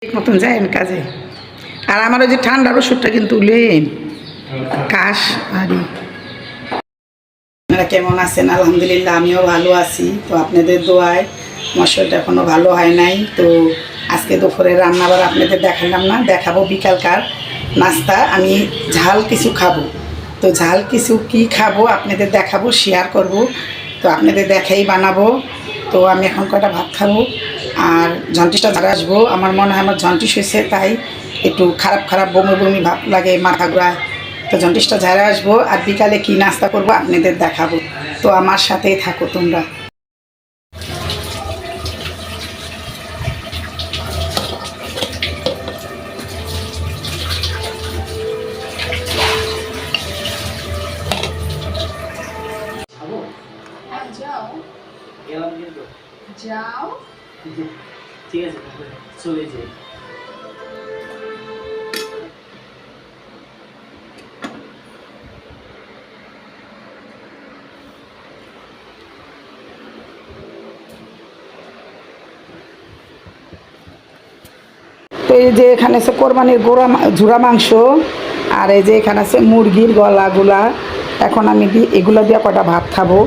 ঠিক মতন যায়েন কাজে। আর আমার ওই যে ঠান্ডার ওষুধটা কিন্তু লেন কাশ আরই। আপনারা কেমন আছেন? আলহামদুলিল্লাহ আমিও ভালো আছি। তো আপনাদের দোয়ায় আমার শরীরটা এখনও ভালো হয় নাই। তো আজকে দুপুরে রান্নাবার আপনাদের দেখালাম না, দেখাবো বিকালকার নাস্তা। আমি ঝাল কিছু খাবো, তো ঝাল কিছু কি খাবো আপনাদের দেখাবো, শেয়ার করব। তো আপনাদের দেখাই বানাবো। তো আমি এখন কয়টা ভাত খাবো আর জন্ডিসটা ঝাড়ে আসবো। আমার মনে হয় আমার জন্ডিস হয়েছে, তাই একটু খারাপ খারাপ বমি বমি ভাব লাগে, মাথা ঘোরায়। তো জন্ডিসটা ঝাড়ে আসবো আর বিকালে কি নাস্তা করবো আপনাদের দেখাবো। তো আমার সাথেই থাকো তোমরা। যাও ঠিক আছে, চলে যাই। তো এই যে এখানে আছে কোরবানির ঝুরা মাংস, আর এই যে এখানে আছে মুরগির গলাগুলা। এখন আমি এগুলো দিয়ে কটা ভাত খাবো।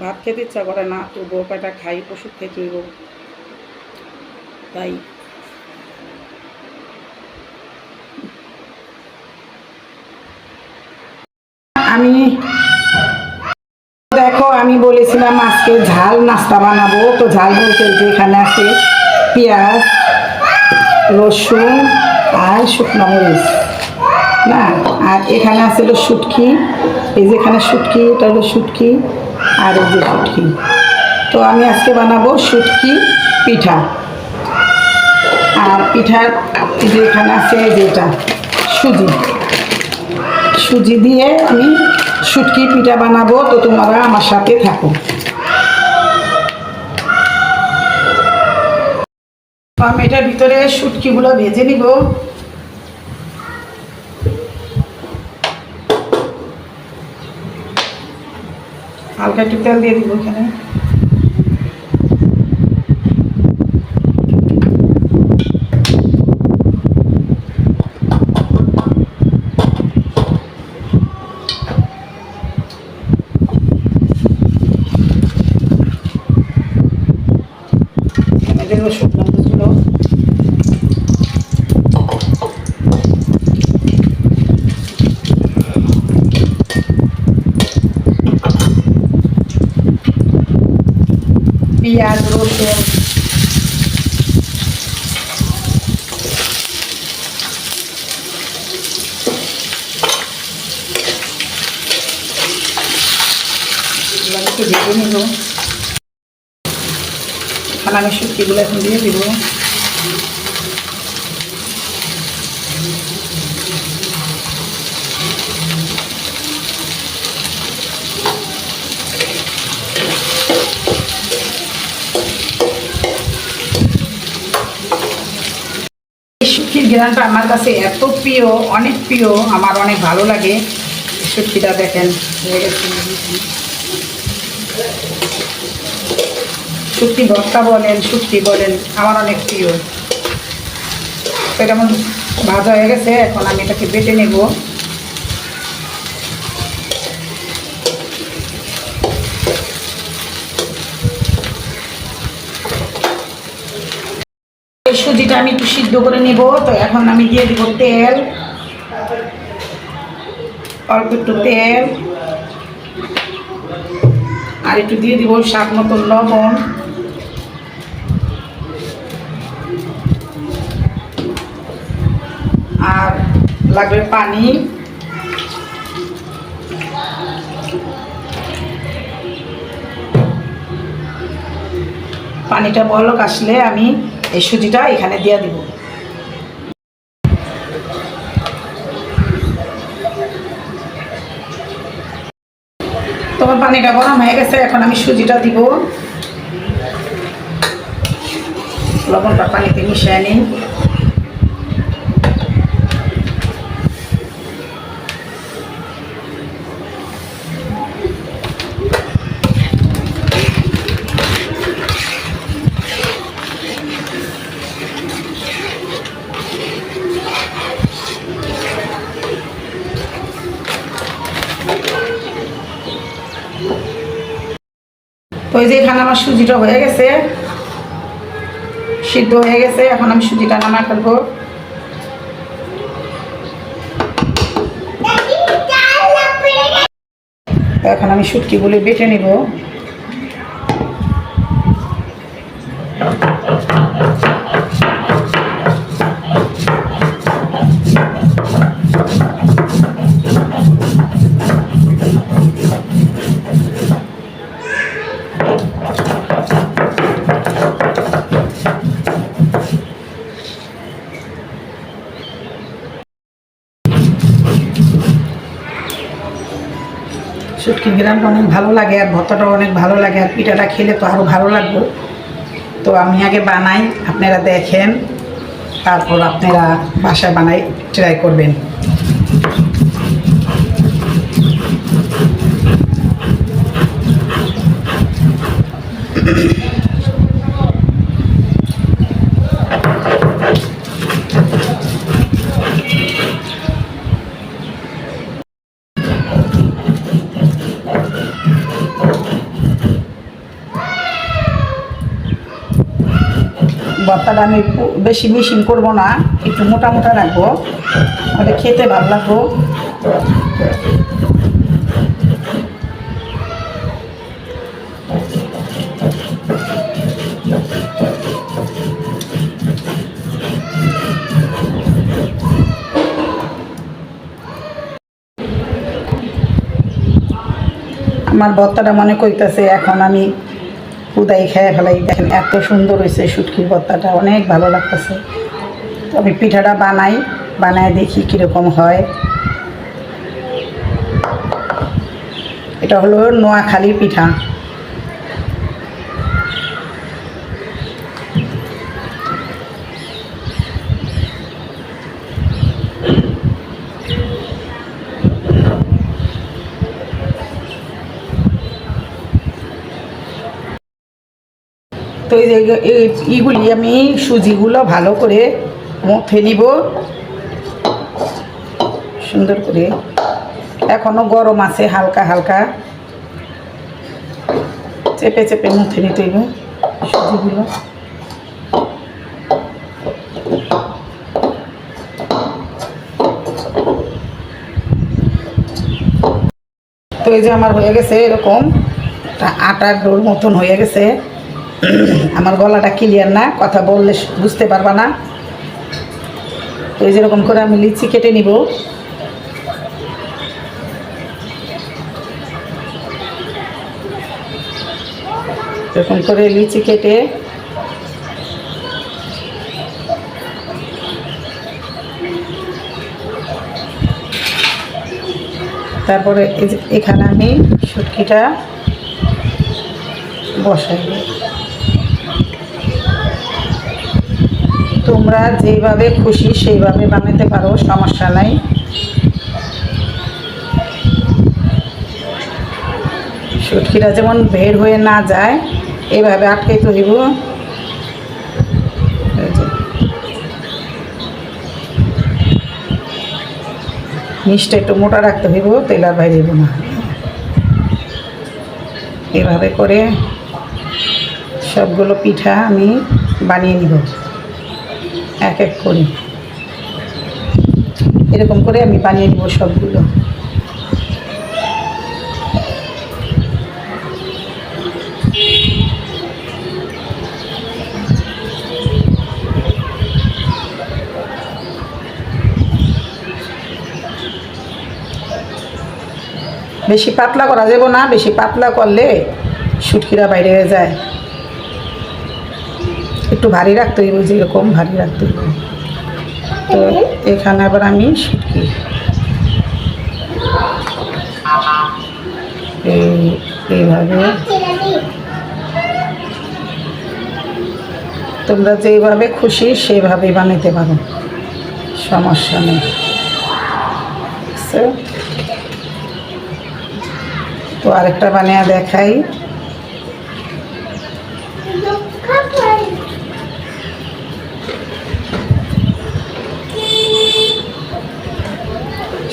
ভাত খেতে ইচ্ছা করে না, তবুও কয়টা খাই, ওষুধ খেতে হইব তাই। আমি দেখো, আমি বলেছিলাম আজকে ঝাল নাস্তা বানাবো। তো ঝাল বলতে যে এখানে আছে পেঁয়াজ, রসুন আর শুকনো মরিচ না, আর এখানে আছে হলো শুটকি। এই যে এখানে শুটকি, এটা হলো শুটকি আর এই যে শুটকি। তো আমি আজকে বানাবো শুটকি পিঠা। আর পিঠার এই যে এখানে আছে যেটা সুজি, সুজি দিয়ে আমি শুটকি পিঠা বানাবো। তো তোমরা আমার সাথে থাকো। আমি এটার ভিতরে শুটকিগুলো ভেজে নিব। হালকা একটু তেল দিয়ে দিব এখানে। শুকনো মরিচগুলো পেঁয়াজ, রসুন, একটু ভেজে নিব। এখন আমি শুটকিগুলো এখন দিয়ে দিব। শুটকির ঘ্রাণটা আমার কাছে এত প্রিয়, অনেক প্রিয়, আমার অনেক ভালো লাগে। শুটকিটা দেখেন হয়ে গেছে। শুটকি ভর্তা বলেন, শুটকি বলেন, আমার অনেক প্রিয়। এটা আমার ভাজা হয়ে গেছে, এখন আমি এটাকে বেটে নেব। এই সুজিটা আমি একটু সিদ্ধ করে নেব। তো এখন আমি দিয়ে দিব তেল, অল্প একটু তেল, আর একটু দিয়ে দিব স্বাদ মতো লবণ, আর লাগবে পানি। পানিটা বলক আসলে আমি এই সুজিটা এখানে দিয়ে দিব। তোমার পানিটা গরম হয়ে গেছে, এখন আমি সুজিটা দিব। লবণটা পানিতে মিশিয়ে নিই। তো এই যে এখানে আমার সুজিটা হয়ে গেছে, সিদ্ধ হয়ে গেছে। এখন আমি সুজিটা নামায় ফেলবো। এখন আমি শুটকিগুলি বেটে নিব। শুটকির গ্রামটা অনেক ভালো লাগে, আর ভর্তাটাও অনেক ভালো লাগে, আর পিঠাটা খেলে তো আরও ভালো লাগবে। তো আমি আগে বানাই, আপনারা দেখেন, তারপর আপনারা বাসায় বানাই ট্রাই করবেন। ভর্তাটা আমি বেশি মিশিং করবো না, একটু মোটা মোটা রাখবো, ওটা খেতে ভালো লাগবো। আমার ভর্তাটা মনে করতেছে এখন আমি উদাই খেয়ে ফেলাই। দেখেন এত সুন্দর হয়েছে শুটকির ভর্তাটা, অনেক ভালো লাগতেছে। তো আমি পিঠাটা বানায় দেখি কীরকম হয়। এটা হলো নোয়াখালীর পিঠা। তো এই যে এইগুলি আমি সুজিগুলো ভালো করে মথে নিব সুন্দর করে। এখনো গরম আছে, হালকা হালকা চেপে চেপে মথে নিতে হইব সুজিগুলো। তো এই যে আমার হয়ে গেছে এরকম আটার ডোর মতন হয়ে গেছে। আমার গলাটা ক্লিয়ার না, কথা বললে বুঝতে পারবা না। তো এই যেরকম করে আমি লিচি কেটে নিব। এরকম করে লিচি কেটে তারপরে এখানে আমি শুটকিটা বসাই। তোমরা যেভাবে খুশি সেইভাবে বানাতে পারো, সমস্যা নাই। শুটকিটা যেমন বের হয়ে না যায় এইভাবে আটকাইতে হইব। নিচটা একটু মোটা রাখতে হইব, তেল আর বাইরে হইব না। এভাবে করে সবগুলো পিঠা আমি বানিয়ে নিব এক এক করে। এরকম করে আমি বানিয়ে নিব সবগুলো। বেশি পাতলা করা যাবে না, বেশি পাতলা করলে শুটকিরা বাইরে হয়ে যায়। একটু ভারী রাখতে হইব, যেরকম ভারী রাখতে হইব। তো এখানে আবার আমি শুটকি এইভাবে, তোমরা যেভাবে খুশি সেইভাবেই বানাইতে পারো, সমস্যা নেই। তো আরেকটা বানিয়ে দেখাই।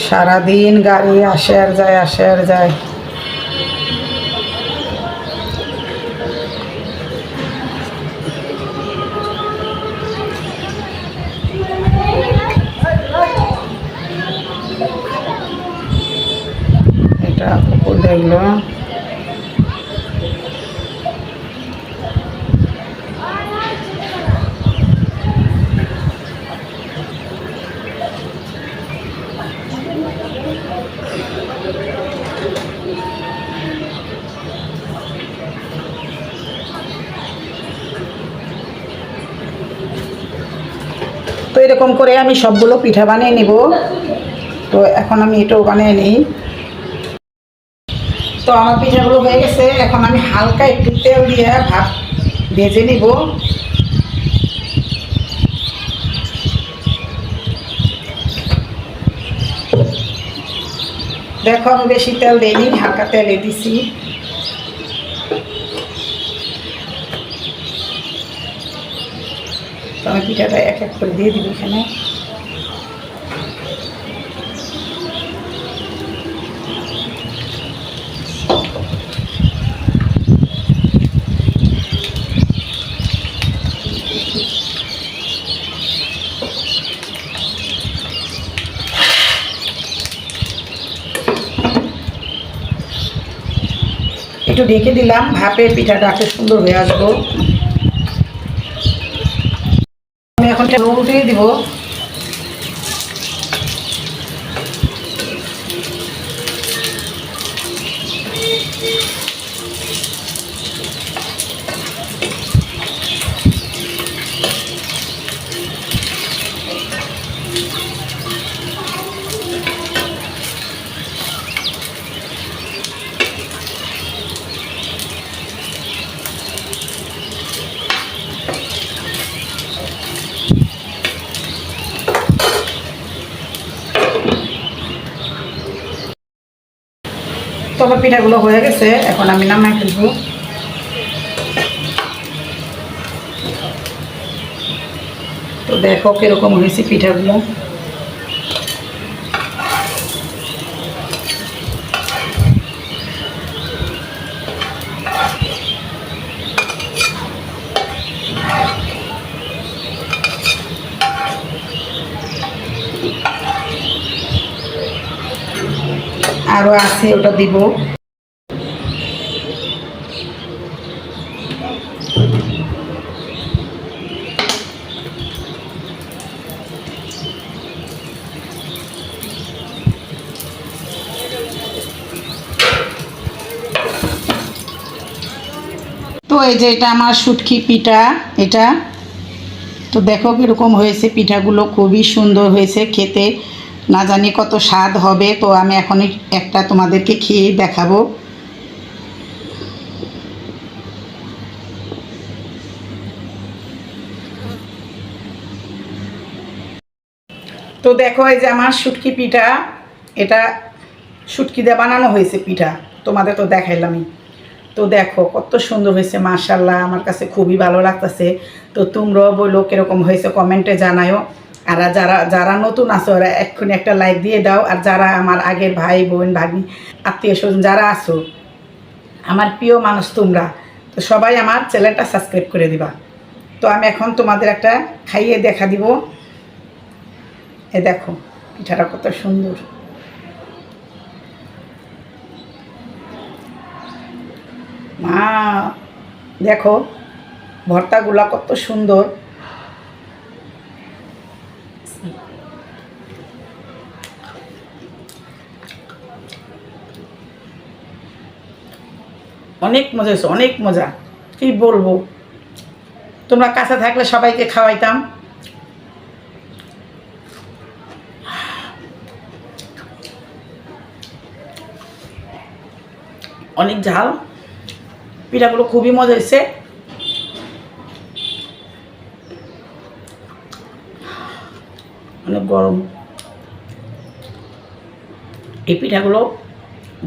সারাদিন গাড়ি আসে আর যায়, আসে আর যায়। এগুলো। তো এরকম করে আমি সবগুলো পিঠা বানিয়ে নিব। তো এখন আমি এটাও বানিয়ে নিই। তো আমার পিঠাগুলো হয়ে গেছে, এখন আমি হালকা একটু তেল দিয়ে ভাত ভেজে নিব। দেখো আমি বেশি তেল দিইনি, হালকা তেলে দিছি। তো আমি পিঠাটা এক এক করে দিয়ে দিব এখানে। একটু ঢেকে দিলাম, ভাপে পিঠাটা খুব সুন্দর হয়ে আসবো। আমি এখন উঠিয়ে দিব। তো আমার পিঠাগুলো হয়ে গেছে, এখন আমি নামাই ফেলবো। তো দেখো কিরকম হয়েছে পিঠাগুলো। আরও আছে, ওটা দিব। তো এই যে এটা আমার শুটকি পিঠা, এটা তো দেখো কীরকম হয়েছে। পিঠাগুলো খুবই সুন্দর হয়েছে খেতে, না জানি কত স্বাদ হবে। তো আমি এখন একটা তোমাদেরকে খেয়ে দেখাবো। তো দেখো এই যে আমার শুটকি পিঠা, এটা শুটকি দিয়ে বানানো হয়েছে পিঠা, তোমাদের তো দেখাইলামই। তো দেখো কত সুন্দর হয়েছে, মাশাআল্লাহ, আমার কাছে খুবই ভালো লাগতেছে। তো তোমরাও বলো কীরকম হয়েছে, কমেন্টে জানায়ও। আর যারা যারা নতুন আছো ওরা এক্ষুনি একটা লাইক দিয়ে দাও। আর যারা আমার আগের ভাই বোন ভাগ্নি আত্মীয় স্বজন যারা আছো, আমার প্রিয় মানুষ তোমরা, তো সবাই আমার চ্যানেলটা সাবস্ক্রাইব করে দিবা। তো আমি এখন তোমাদের একটা খাইয়ে দেখা দিব। এ দেখো পিঠাটা কত সুন্দর। মা দেখো ভর্তাগুলা কত সুন্দর। অনেক মজা হয়েছে, অনেক মজা, কি বলবো। তোমরা কাছে থাকলে সবাইকে খাওয়াইতাম। অনেক ঝাল, পিঠাগুলো খুবই মজা হয়েছে। অনেক গরম, এই পিঠাগুলো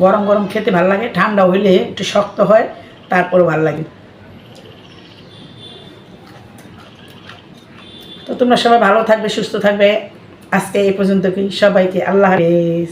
গরম গরম খেতে ভালো লাগে, ঠান্ডা হইলে একটু শক্ত হয়, তারপরে ভালো লাগে। তো তোমরা সবাই ভালো থাকবে, সুস্থ থাকবে। আজকে এই পর্যন্ত, কি সবাইকে আল্লাহ হাফেজ।